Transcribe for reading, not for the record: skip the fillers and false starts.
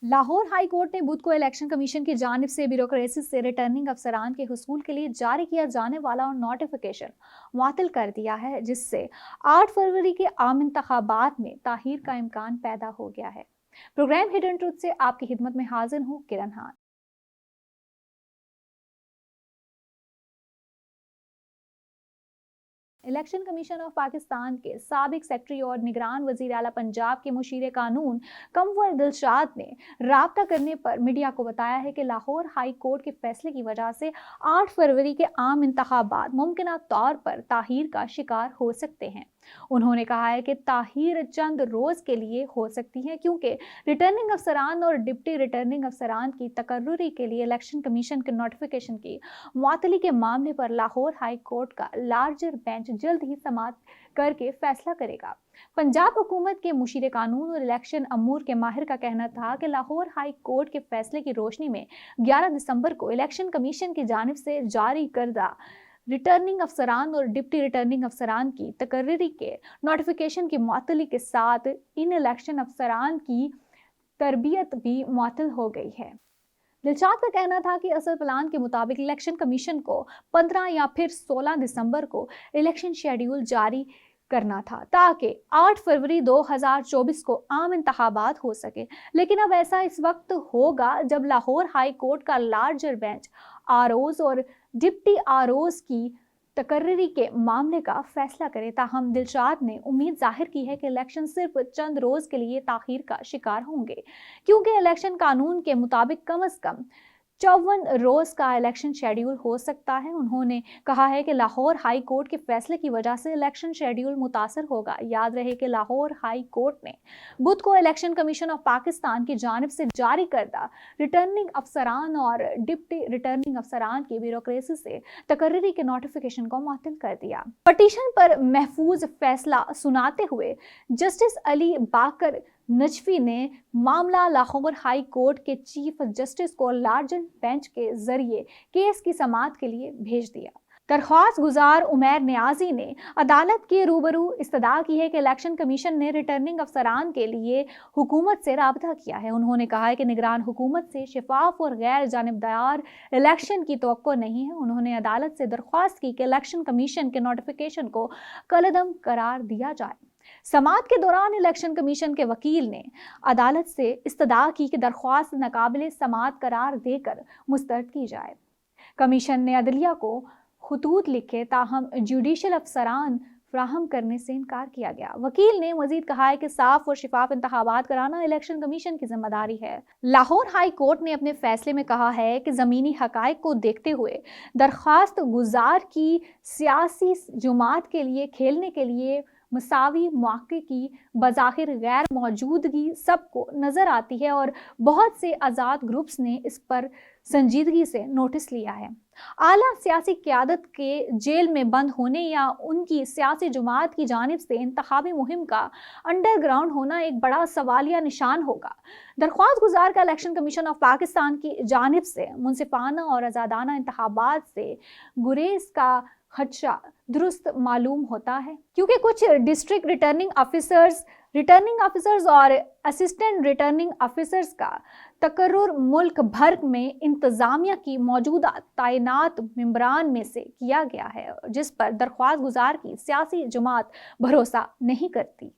Lahore high court ने बुध को election commission की जानिब से ब्यूरोक्रेसी से रिटर्निंग अफसरान के हुसूल के लिए जारी किया जाने वाला नोटिफिकेशन मुअत्तल कर दिया है, जिससे 8 फरवरी के आम इंतखाबात में ताहीर का इम्कान पैदा हो गया है। प्रोग्राम हिडन ट्रुथ से आपकी खिदमत में हाजिर हूँ Kiran Khan. Election commission of Pakistan के साबिक सेक्रेटरी और निगरान वजीर आला पंजाब के मुशीर कानून कंवर दिलशाद ने राब्ता करने पर मीडिया को बताया है कि लाहौर हाई कोर्ट के फैसले की वजह से 8 फरवरी के आम इंतखाबात मुमकिन तौर पर ताहीर का शिकार हो सकते हैं। उन्होंने कहा है कि ताहीर चंद रोज के लिए हो सकती है, क्योंकि रिटर्निंग अफसरान और डिप्टी रिटर्निंग अफसरान की तकर्रुरी के लिए इलेक्शन कमीशन के नोटिफिकेशन की मुअत्तली के मामले पर लाहौर हाई कोर्ट का लार्जर बेंच जल्द ही समाअत करके फैसला करेगा। पंजाब हुकूमत के मुशीर कानून और इलेक्शन अमूर के माहिर का कहना था कि लाहौर हाई कोर्ट के फैसले की रोशनी में 11 दिसंबर को इलेक्शन कमीशन की जानिब से जारी करदा रिटर्निंग अफसरान और डिप्टी रिटर्निंग अफसरान की तकर्री के नोटिफिकेशन की मुअत्तली के साथ इन इलेक्शन अफसरान की तरबियत भी मुअत्तल हो गई है। दिलशाद का कहना था कि असल प्लान के मुताबिक इलेक्शन कमीशन को 15 या फिर 16 दिसंबर को इलेक्शन शेड्यूल जारी करना था, ताकि 8 फरवरी 2024 को आम इंतखाबात हो सके। लेकिन अब ऐसा इस वक्त होगा जब लाहौर हाई कोर्ट का लार्जर बेंच आरओज और डिप्टी आरओज की तकर्री के मामले का फैसला करे। ताहम दिलशाद ने उम्मीद जाहिर की है कि इलेक्शन सिर्फ चंद रोज के लिए ताखीर का शिकार होंगे, क्योंकि इलेक्शन कानून के मुताबिक कम अज कम 54 रोज का इलेक्शन शेड्यूल हो सकता है। उन्होंने कहा है कि लाहौर हाई कोर्ट के फैसले की वजह से इलेक्शन शेड्यूल मुतासर होगा। याद रहे कि लाहौर हाई कोर्ट ने बुध को इलेक्शन कमीशन ऑफ पाकिस्तान की जानिब से जारी करदा रिटर्निंग अफसरान और डिप्टी रिटर्निंग अफसरान की ब्यूरोक्रेसी से तकर्री के नोटिफिकेशन को मुअत्तल कर दिया। पटिशन पर महफूज फैसला सुनाते हुए जस्टिस अली बाकर नजफी ने मामला लाहौर हाई कोर्ट के चीफ जस्टिस को लार्जर बेंच के जरिए केस की समाअत के लिए भेज दिया। दरख्वास्त गुजार उमैर नियाजी ने अदालत के रूबरू इस्तदा की है कि इलेक्शन कमीशन ने रिटर्निंग अफसरान के लिए हुकूमत से राबता किया है। उन्होंने कहा है कि निगरान हुकूमत से शफाफ और गैर जानिबदार इलेक्शन की तवक्को नहीं है। उन्होंने अदालत से दरख्वास्त की कि इलेक्शन कमीशन के नोटिफिकेशन को कलअदम करार दिया जाए। समाअत के दौरान इलेक्शन कमीशन के वकील ने अदालत से इस्तदा की कि दरख्वास्त नाकाबिले समाअत करार देकर मुस्तरद की जाए। कमीशन ने अदलिया को खुतूत लिखे, ताहम जुडिशल अफसरान फ्राहम करने से इनकार किया गया। वकील ने मजीद कहा है कि साफ और शिफाफ इंतखाबात कराना इलेक्शन कमीशन की जिम्मेदारी है। लाहौर हाई कोर्ट ने अपने फैसले में कहा है कि ज़मीनी हकायक को देखते हुए दरख्वास्त गुजार की सियासी जुमात के लिए खेलने के लिए मसावी मौके की बज़ाहिर गैर मौजूदगी सबको नज़र आती है और बहुत से आज़ाद ग्रुप्स ने इस पर संजीदगी से नोटिस लिया है। आला सियासी क़यादत के जेल में बंद होने या उनकी सियासी जुमात की जानिब से इंतखाबी मुहिम का अंडरग्राउंड होना एक बड़ा सवालिया निशान होगा। दरख्वास्त गुजार का इलेक्शन कमीशन ऑफ पाकिस्तान की जानिब से मुनसिफाना और आज़ादाना इंतखाबात से गुरेज का खदशा दुरुस्त मालूम होता है, क्योंकि कुछ डिस्ट्रिक्ट रिटर्निंग ऑफिसर्स और असिस्टेंट रिटर्निंग ऑफिसर्स का तकर्रुर मुल्क भर में इंतजामिया की मौजूदा तैनात मेंबरान में से किया गया है, जिस पर दरख्वास्त गुजार की सियासी जमात भरोसा नहीं करती।